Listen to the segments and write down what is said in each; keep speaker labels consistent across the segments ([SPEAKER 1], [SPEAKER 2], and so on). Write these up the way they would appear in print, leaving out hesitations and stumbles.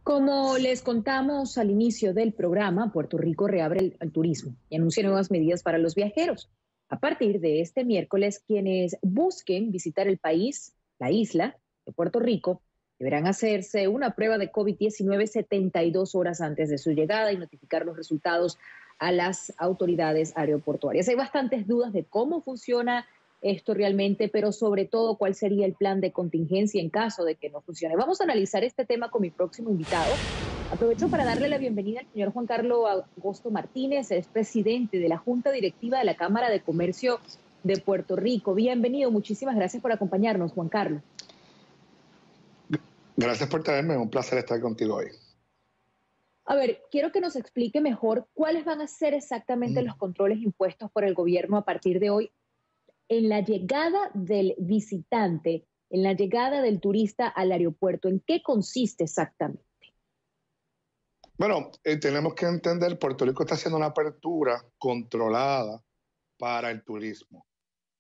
[SPEAKER 1] Como les contamos al inicio del programa, Puerto Rico reabre el turismo y anuncia nuevas medidas para los viajeros. A partir de este miércoles, quienes busquen visitar el país, la isla de Puerto Rico, deberán hacerse una prueba de COVID-19 72 horas antes de su llegada y notificar los resultados a las autoridades aeroportuarias. Hay bastantes dudas de cómo funciona esto realmente, pero sobre todo cuál sería el plan de contingencia en caso de que no funcione. Vamos a analizar este tema con mi próximo invitado. Aprovecho para darle la bienvenida al señor Juan Carlos Agosto Martínez, es presidente de la Junta Directiva de la Cámara de Comercio de Puerto Rico. Bienvenido, muchísimas gracias por acompañarnos, Juan Carlos.
[SPEAKER 2] Gracias por tenerme, un placer estar contigo hoy.
[SPEAKER 1] A ver, quiero que nos explique mejor cuáles van a ser exactamente los controles impuestos por el gobierno a partir de hoy en la llegada del visitante, en la llegada del turista al aeropuerto. ¿En qué consiste exactamente?
[SPEAKER 2] Bueno, tenemos que entender, Puerto Rico está haciendo una apertura controlada para el turismo.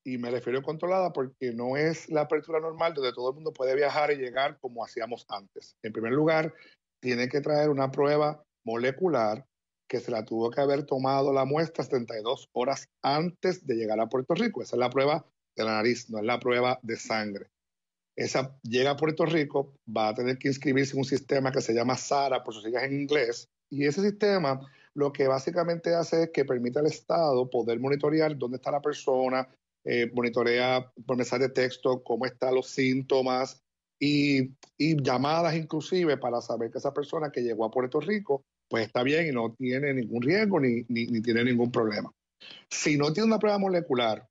[SPEAKER 2] Y me refiero a controlada porque no es la apertura normal donde todo el mundo puede viajar y llegar como hacíamos antes. En primer lugar, tiene que traer una prueba molecular que se la tuvo que haber tomado la muestra 72 horas antes de llegar a Puerto Rico. Esa es la prueba de la nariz, no es la prueba de sangre. Esa llega a Puerto Rico, va a tener que inscribirse en un sistema que se llama SARA, por sus siglas en inglés, y ese sistema lo que básicamente hace es que permite al Estado poder monitorear dónde está la persona, monitorea por mensaje de texto cómo están los síntomas y llamadas inclusive para saber que esa persona que llegó a Puerto Rico pues está bien y no tiene ningún riesgo ni tiene ningún problema. Si no tiene una prueba molecular,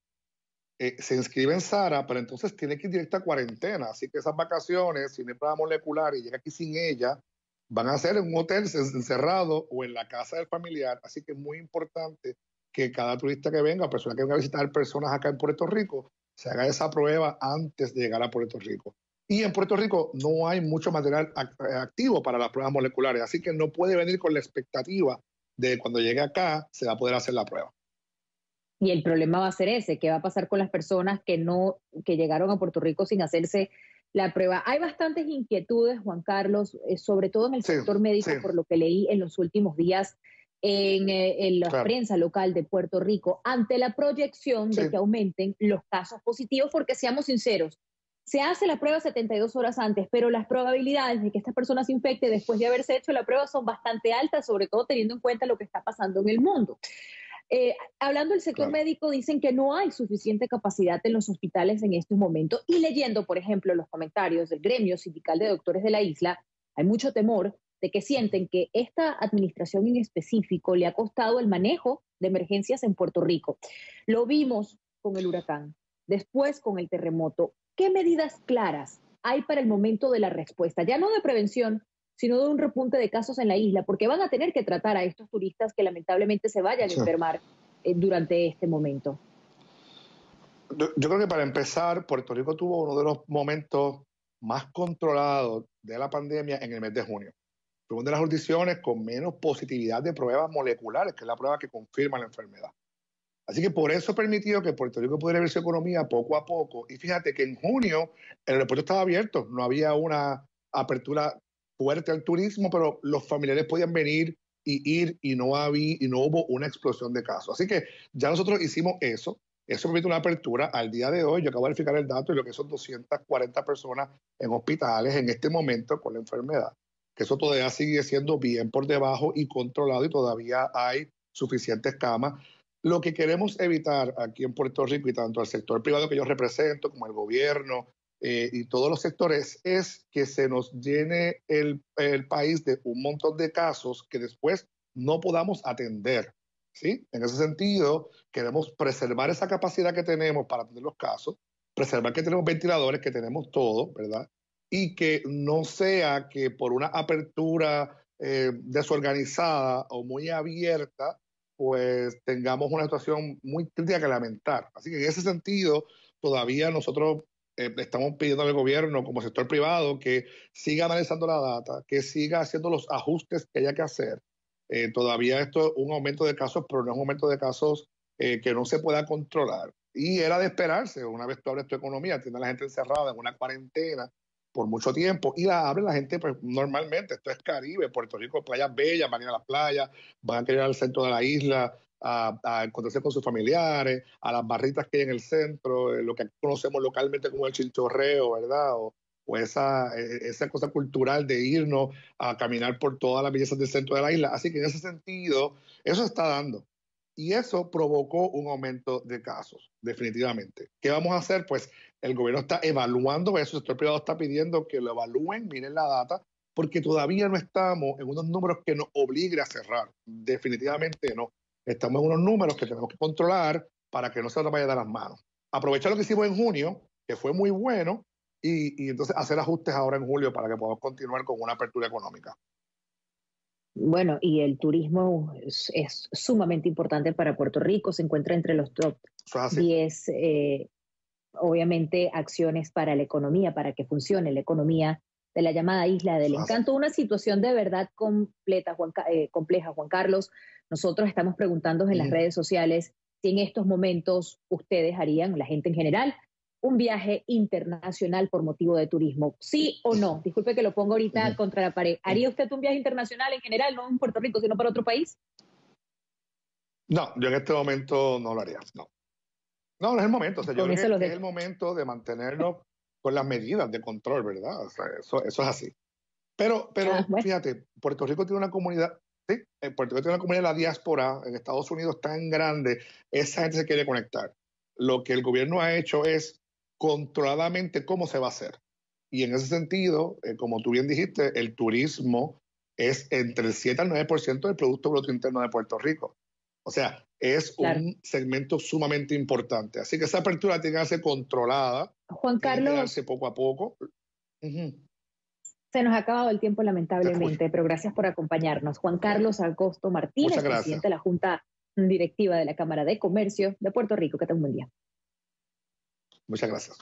[SPEAKER 2] se inscribe en SARA, pero entonces tiene que ir directa a cuarentena. Así que esas vacaciones, si no hay prueba molecular y llega aquí sin ella, van a ser en un hotel encerrado o en la casa del familiar. Así que es muy importante que cada turista que venga, persona que venga a visitar personas acá en Puerto Rico, se haga esa prueba antes de llegar a Puerto Rico. Y en Puerto Rico no hay mucho material activo para las pruebas moleculares, así que no puede venir con la expectativa de cuando llegue acá se va a poder hacer la prueba.
[SPEAKER 1] Y el problema va a ser ese, ¿qué va a pasar con las personas que llegaron a Puerto Rico sin hacerse la prueba? Hay bastantes inquietudes, Juan Carlos, sobre todo en el sector médico, por lo que leí en los últimos días en la prensa local de Puerto Rico, ante la proyección de que aumenten los casos positivos, porque seamos sinceros, se hace la prueba 72 horas antes, pero las probabilidades de que esta persona se infecte después de haberse hecho la prueba son bastante altas, sobre todo teniendo en cuenta lo que está pasando en el mundo. Hablando del sector médico, dicen que no hay suficiente capacidad en los hospitales en estos momentos, y leyendo, por ejemplo, los comentarios del gremio sindical de doctores de la isla, hay mucho temor de que sienten que esta administración en específico le ha costado el manejo de emergencias en Puerto Rico. Lo vimos con el huracán, después con el terremoto. ¿Qué medidas claras hay para el momento de la respuesta? Ya no de prevención, sino de un repunte de casos en la isla, porque van a tener que tratar a estos turistas que lamentablemente se vayan a enfermar durante este momento.
[SPEAKER 2] Yo creo que para empezar, Puerto Rico tuvo uno de los momentos más controlados de la pandemia en el mes de junio. Fue una de las jurisdicciones con menos positividad de pruebas moleculares, que es la prueba que confirma la enfermedad. Así que por eso permitió que Puerto Rico pudiera ver su economía poco a poco. Y fíjate que en junio el aeropuerto estaba abierto, no había una apertura fuerte al turismo, pero los familiares podían venir y ir y no hubo una explosión de casos. Así que ya nosotros hicimos eso. Eso permite una apertura. Al día de hoy, yo acabo de verificar el dato, y lo que son 240 personas en hospitales en este momento con la enfermedad, que eso todavía sigue siendo bien por debajo y controlado, y todavía hay suficientes camas. Lo que queremos evitar aquí en Puerto Rico, y tanto al sector privado que yo represento como el gobierno y todos los sectores, es que se nos llene el país de un montón de casos que después no podamos atender, ¿sí? En ese sentido, queremos preservar esa capacidad que tenemos para atender los casos, preservar que tenemos ventiladores, que tenemos todo, ¿verdad? Y que no sea que por una apertura desorganizada o muy abierta, pues tengamos una situación muy crítica que lamentar. Así que en ese sentido, todavía nosotros estamos pidiendo al gobierno, como sector privado, que siga analizando la data, que siga haciendo los ajustes que haya que hacer. Todavía esto es un aumento de casos, pero no es un aumento de casos que no se pueda controlar. Y era de esperarse, una vez tú abres tu economía, tienes a la gente encerrada en una cuarentena, por mucho tiempo y la abre la gente pues normalmente. Esto es Caribe, Puerto Rico, playas bellas, van a ir a las playas, van a querer ir al centro de la isla a encontrarse con sus familiares, a las barritas que hay en el centro, lo que conocemos localmente como el chinchorreo, ¿verdad? O esa cosa cultural de irnos a caminar por todas las bellezas del centro de la isla. Así que en ese sentido, eso está dando. Y eso provocó un aumento de casos, definitivamente. ¿Qué vamos a hacer? Pues el gobierno está evaluando eso, el sector privado está pidiendo que lo evalúen, miren la data, porque todavía no estamos en unos números que nos obliguen a cerrar. Definitivamente no. Estamos en unos números que tenemos que controlar para que no se nos vaya de las manos. Aprovechar lo que hicimos en junio, que fue muy bueno, y entonces hacer ajustes ahora en julio para que podamos continuar con una apertura económica.
[SPEAKER 1] Bueno, y el turismo es sumamente importante para Puerto Rico, se encuentra entre los top 10, obviamente, acciones para la economía, para que funcione la economía de la llamada Isla del Encanto. Una situación de verdad compleja, Juan Carlos. Nosotros estamos preguntando en las redes sociales si en estos momentos ustedes harían, la gente en general, un viaje internacional por motivo de turismo. ¿Sí o no? Disculpe que lo pongo ahorita contra la pared. ¿Haría usted un viaje internacional en general, no en Puerto Rico, sino para otro país?
[SPEAKER 2] No, yo en este momento no lo haría, no. No, no es el momento. O sea, yo creo que es el momento de mantenernos con las medidas de control, ¿verdad? O sea, eso es así. Pero bueno, fíjate, Puerto Rico tiene una comunidad, sí, Puerto Rico tiene una comunidad de la diáspora en Estados Unidos tan grande, esa gente se quiere conectar. Lo que el gobierno ha hecho es controladamente cómo se va a hacer. Y en ese sentido, como tú bien dijiste, el turismo es entre el 7 al 9% del Producto Bruto Interno de Puerto Rico. O sea, es un segmento sumamente importante. Así que esa apertura tiene que ser controlada.
[SPEAKER 1] Juan Carlos,
[SPEAKER 2] tiene que darse poco a poco.
[SPEAKER 1] Se nos ha acabado el tiempo, lamentablemente, pero gracias por acompañarnos. Juan Carlos Acosto Martínez, presidente de la Junta Directiva de la Cámara de Comercio de Puerto Rico. Que tenga un buen día.
[SPEAKER 2] Muchas gracias.